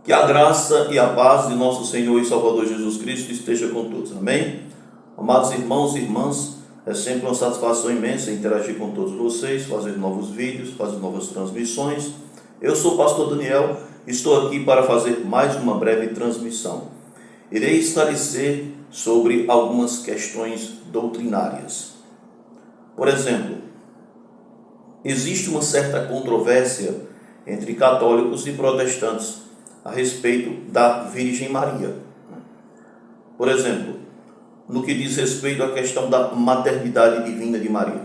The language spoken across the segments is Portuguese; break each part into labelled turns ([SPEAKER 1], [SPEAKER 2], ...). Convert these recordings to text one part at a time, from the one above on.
[SPEAKER 1] Que a graça e a paz de nosso Senhor e Salvador Jesus Cristo esteja com todos. Amém? Amados irmãos e irmãs, é sempre uma satisfação imensa interagir com todos vocês, fazer novos vídeos, fazer novas transmissões. Eu sou o pastor Daniel, estou aqui para fazer mais uma breve transmissão. Irei esclarecer sobre algumas questões doutrinárias. Por exemplo, existe uma certa controvérsia entre católicos e protestantes a respeito da Virgem Maria. Por exemplo, no que diz respeito à questão da maternidade divina de Maria.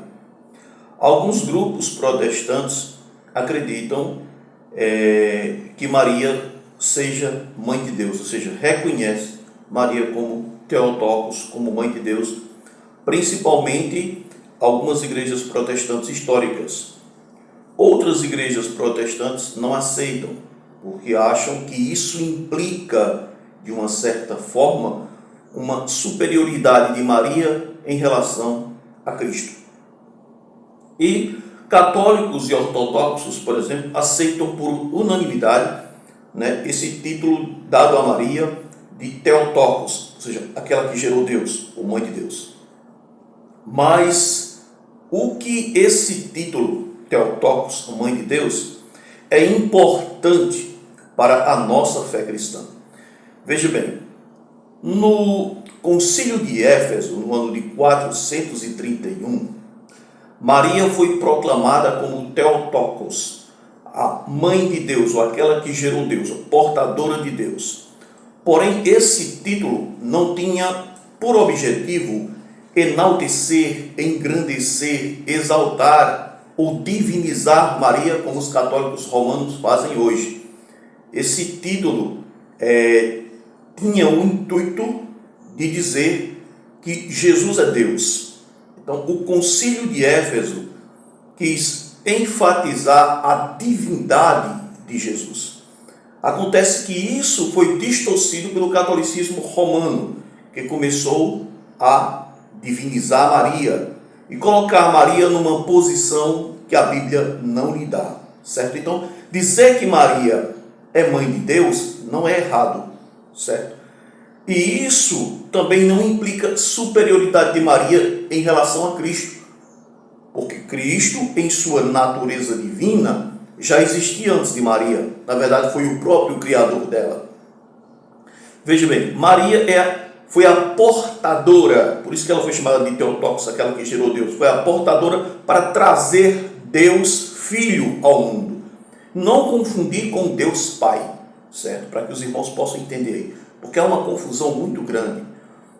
[SPEAKER 1] Alguns grupos protestantes acreditam que Maria seja mãe de Deus, ou seja, reconhece Maria como Theotokos, como mãe de Deus, principalmente algumas igrejas protestantes históricas. Outras igrejas protestantes não aceitam, porque acham que isso implica, de uma certa forma, uma superioridade de Maria em relação a Cristo. E católicos e ortodoxos, por exemplo, aceitam por unanimidade, esse título dado a Maria de Theotokos, ou seja, aquela que gerou Deus, ou mãe de Deus. Mas o que esse título, Theotokos, mãe de Deus, é importante para a nossa fé cristã. Veja bem, no Concílio de Éfeso, no ano de 431, Maria foi proclamada como Theotokos, a mãe de Deus, ou aquela que gerou Deus, a portadora de Deus. Porém, esse título não tinha por objetivo enaltecer, engrandecer, exaltar ou divinizar Maria, como os católicos romanos fazem hoje. Esse título tinha o intuito de dizer que Jesus é Deus. Então, o Concílio de Éfeso quis enfatizar a divindade de Jesus. Acontece que isso foi distorcido pelo catolicismo romano, que começou a divinizar Maria e colocar Maria numa posição que a Bíblia não lhe dá, certo? Então, dizer que Maria é mãe de Deus não é errado, certo? E isso também não implica superioridade de Maria em relação a Cristo, porque Cristo, em sua natureza divina, já existia antes de Maria. Na verdade, foi o próprio Criador dela. Veja bem, Maria foi a portadora, por isso que ela foi chamada de Theotokos, aquela que gerou Deus. Foi a portadora para trazer Deus Filho ao mundo. Não confundir com Deus Pai, certo? Para que os irmãos possam entender, porque há uma confusão muito grande.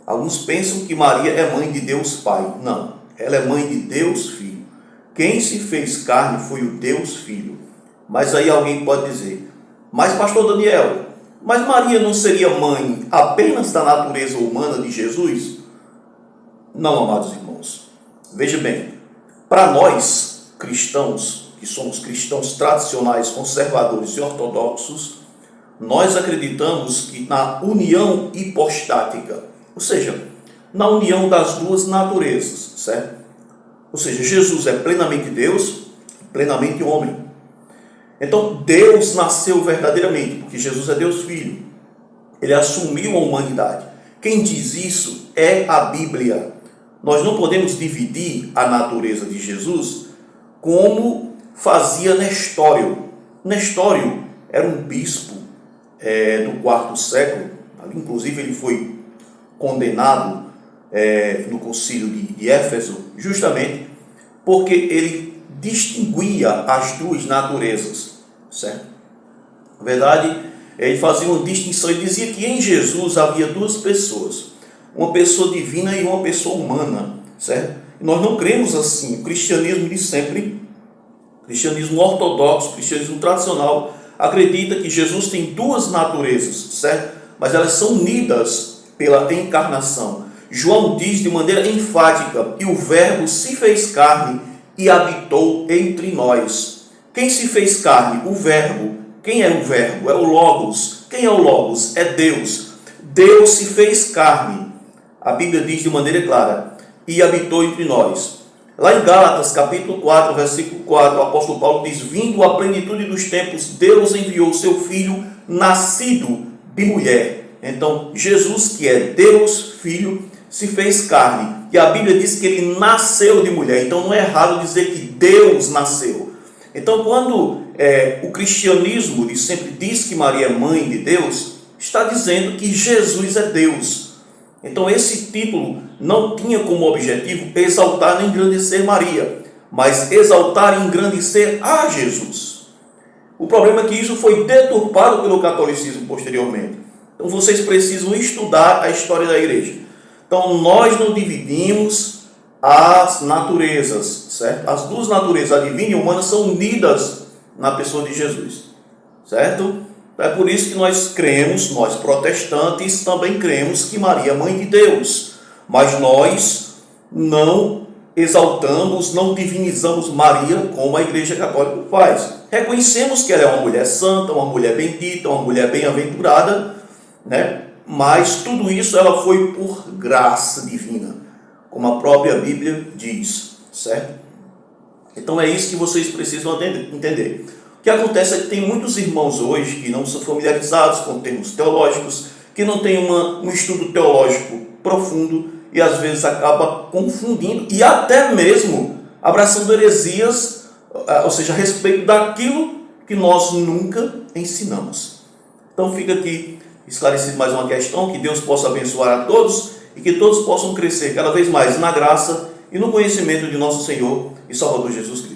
[SPEAKER 1] Alguns pensam que Maria é mãe de Deus Pai. Não, ela é mãe de Deus Filho. Quem se fez carne foi o Deus Filho. Mas aí alguém pode dizer, mas pastor Daniel, mas Maria não seria mãe apenas da natureza humana de Jesus? Não, amados irmãos. Veja bem, para nós cristãos, que somos cristãos tradicionais, conservadores e ortodoxos, nós acreditamos que na união hipostática, ou seja, na união das duas naturezas, certo? Ou seja, Jesus é plenamente Deus e plenamente homem. Então, Deus nasceu verdadeiramente, porque Jesus é Deus Filho. Ele assumiu a humanidade. Quem diz isso é a Bíblia. Nós não podemos dividir a natureza de Jesus como fazia Nestório. Nestório era um bispo do quarto século. Inclusive, ele foi condenado no concílio de Éfeso, justamente porque ele distinguia as duas naturezas, certo? Na verdade, ele fazia uma distinção e dizia que em Jesus havia duas pessoas, uma pessoa divina e uma pessoa humana, certo? E nós não cremos assim. O cristianismo de sempre, cristianismo ortodoxo, cristianismo tradicional, acredita que Jesus tem duas naturezas, certo? Mas elas são unidas pela encarnação. João diz de maneira enfática, e o Verbo se fez carne e habitou entre nós. Quem se fez carne? O Verbo. Quem é o Verbo? É o Logos. Quem é o Logos? É Deus. Deus se fez carne. A Bíblia diz de maneira clara, e habitou entre nós. Lá em Gálatas, capítulo 4, versículo 4, o apóstolo Paulo diz: vindo à plenitude dos tempos, Deus enviou o seu Filho, nascido de mulher. Então, Jesus, que é Deus, Filho, se fez carne. E a Bíblia diz que ele nasceu de mulher. Então, não é errado dizer que Deus nasceu. Então, quando o cristianismo sempre diz que Maria é mãe de Deus, está dizendo que Jesus é Deus. Então, esse título não tinha como objetivo exaltar nem engrandecer Maria, mas exaltar e engrandecer a Jesus. O problema é que isso foi deturpado pelo catolicismo posteriormente. Então, vocês precisam estudar a história da igreja. Então, nós não dividimos as naturezas, certo? As duas naturezas, a divina e a humana, são unidas na pessoa de Jesus, certo? É por isso que nós cremos, nós protestantes também cremos que Maria é mãe de Deus, mas nós não exaltamos, não divinizamos Maria como a Igreja Católica faz. Reconhecemos que ela é uma mulher santa, uma mulher bendita, uma mulher bem-aventurada, né? Mas tudo isso ela foi por graça divina, como a própria Bíblia diz, certo? Então é isso que vocês precisam entender. O que acontece é que tem muitos irmãos hoje que não são familiarizados com termos teológicos, que não têm um estudo teológico profundo e às vezes acaba confundindo e até mesmo abraçando heresias, ou seja, a respeito daquilo que nós nunca ensinamos. Então fica aqui esclarecido mais uma questão, que Deus possa abençoar a todos e que todos possam crescer cada vez mais na graça e no conhecimento de nosso Senhor e Salvador Jesus Cristo.